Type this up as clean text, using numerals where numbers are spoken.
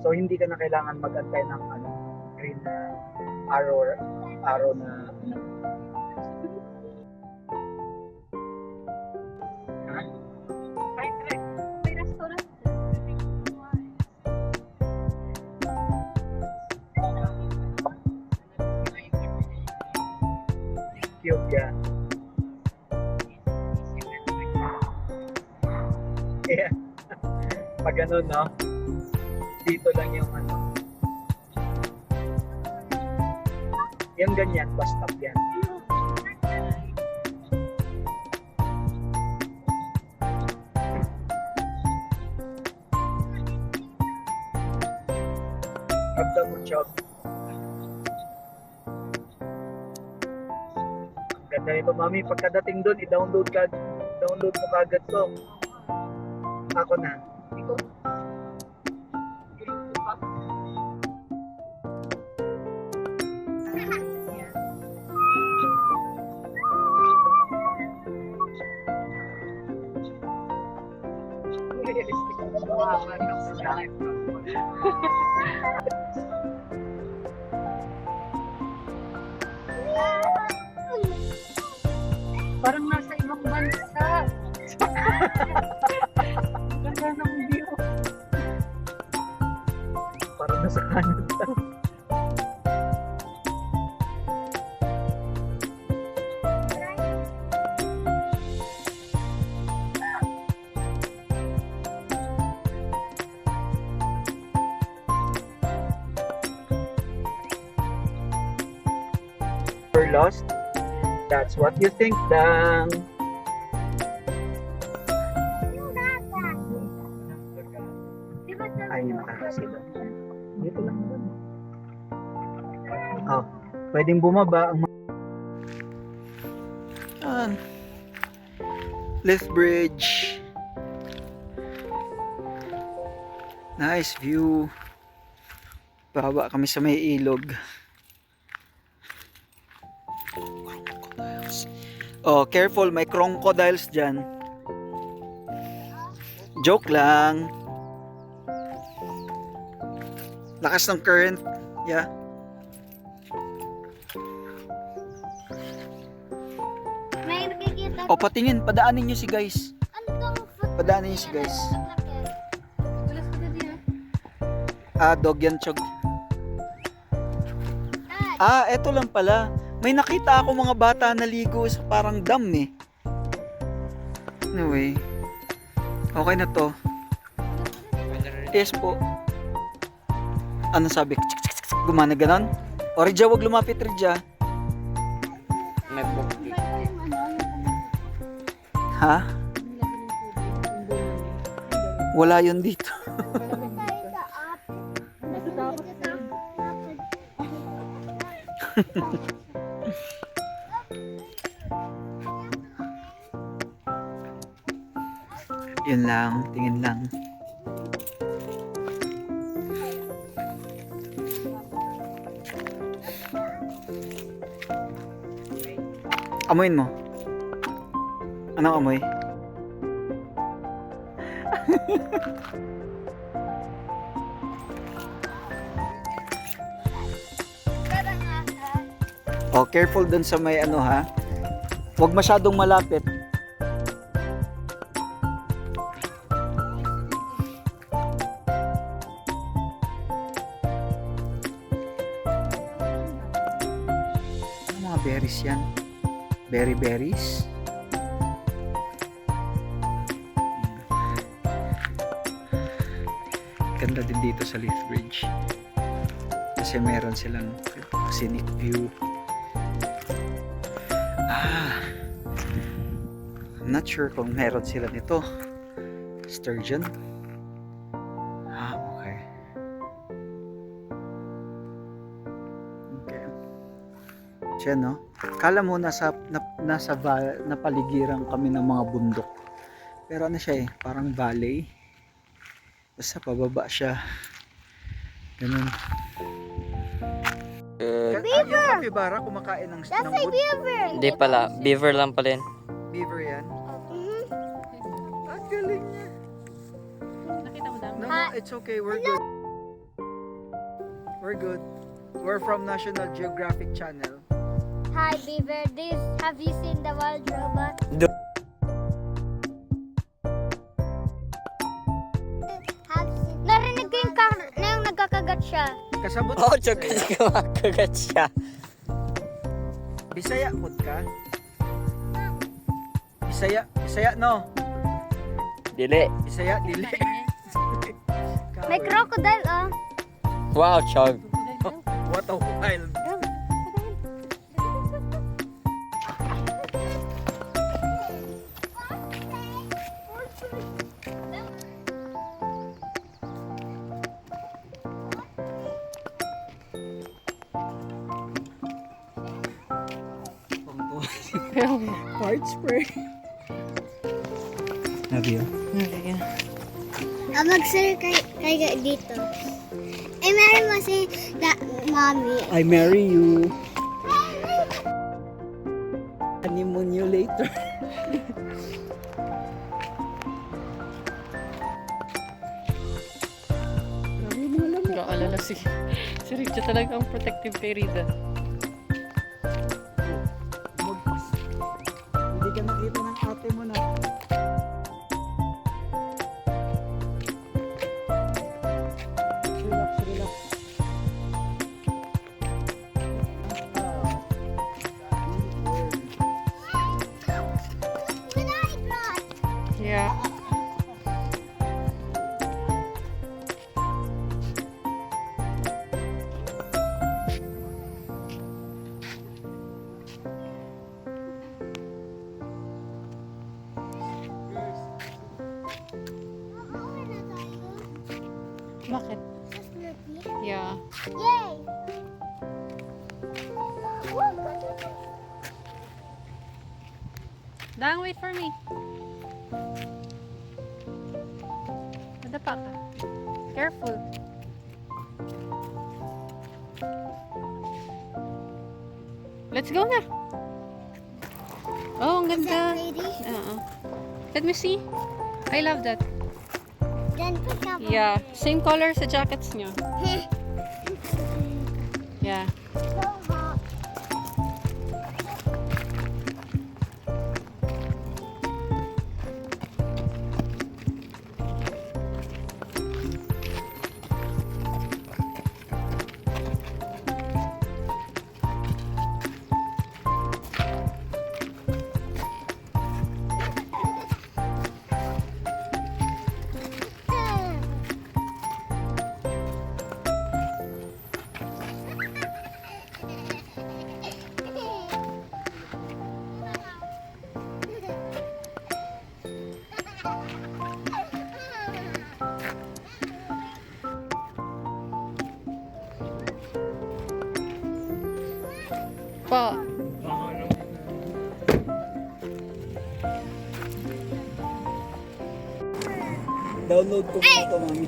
So hindi ka na kailangan mag-antay ng green na arrow na cute yan. Yeah. Pag ano, no? Dito lang yung yung ganyan, bus stop yan. Ramdam mo, Chog. Ganda nito, mami. Pagkadating doon, i-download mo kagad to. Ako na. Parang nasa ibang bansa. Ganda ng view. Parang nasa Canada. We're lost. That's what you think, Dang. Ay, nakakasila. Dito lang naman. Oh, pwedeng bumaba ang Lethbridge. Nice view. Baba kami sa may ilog. Oh, careful, may crocodiles dyan. Joke lang. Lakas ng current. Yeah. May nakikita. O, patingin. Padaanin nyo si guys. Padaanin nyo si guys. Dog yan, Chog. Eto lang pala. May nakita ako mga bata naligo sa parang dam eh. Anyway. Okay na to. Yes po. Ano sabi? Gumana ganon? O Ridja, wag lumapit Ridja. May bukti. Ha? Wala yun dito. Yun lang, tingin lang. Amoyin mo. Anong amoy? Oh, careful dun sa may ano ha. Huwag masyadong malapit. Ano mga berries yan? Berries? Ganda din dito sa Lethbridge. Kasi meron silang scenic view. I'm not sure kung meron sila nito. Sturgeon. Okay. Siya, no? Kala mo napaligiran kami ng mga bundok. Pero ano siya eh, parang valley. Basta pababa siya. Ganun. Yung capybara kumakain ng wood? Hindi pala, beaver lang pala yun. Beaver yan? Ang galing niya. Nakita mo daw? No, it's okay, we're good. We're good. We're from National Geographic Channel. Hi, Beaver. Have you seen the wild robot? Narinig ko yung na yung nagkakagat siya. Kasabot. Oo, tsaka kumakagat siya. Bisaya kod ka? Bisaya no. Dili. Bisaya dili. May crocodile, oh. Wow, Chog. What a wild. Heart spray. Love you. Mag-sir kay dito. Eh, meron mo si mommy. I marry you. Honeymoon you later. Nag-aalala si Richa talaga ang protective kay Rida. Hindi ka nakita ng ate mo na. Relax, relax. Yeah. Bakit? Yeah. Yay! Dang, wait for me. Nadapa ka. Careful. Let's go na. Oh, ang ganda. Ready? Let me see. I love that. Then pick up. Yeah, same color sa jackets niyo. Yeah. So hot. Pa. Download ko muna ito, mami.